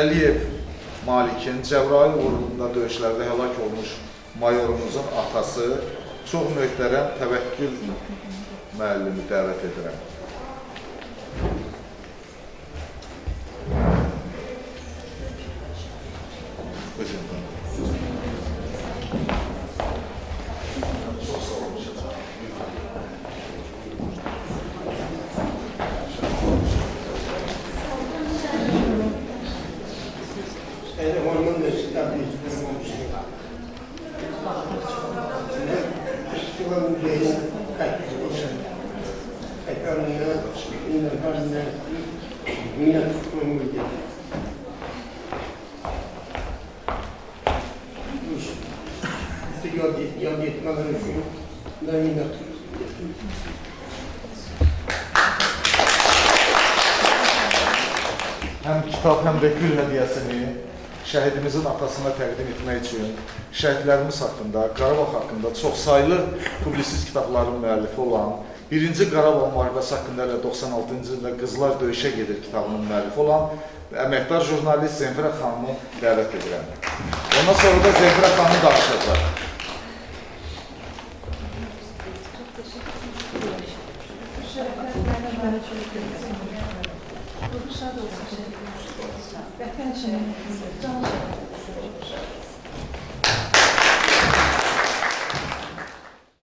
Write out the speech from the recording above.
Əliyev Malikin Cəbrayıl uğrunda döyüşlərdə həlak olmuş mayorumuzun atası çox möhtərəm Təvəkkül müəllimi dəvət edirəm. Həm kitab, həm də gül hədiyyəsini şəhidimizin atasına təqdim etmək üçün şəhidlərimiz haqqında, Qarabağ haqqında çoxsaylı publisist kitabların müəllifi olan, 1-ci Qarabağ müharibəsi haqqında 96-cı ildə Qızlar Döyüşə Gedir kitabının müəllifi olan əməkdar jurnalist Zemfirə xanımı dəvət edirəm. Ondan sonra da Zemfirə xanımı danışacaq. Vətən üçün can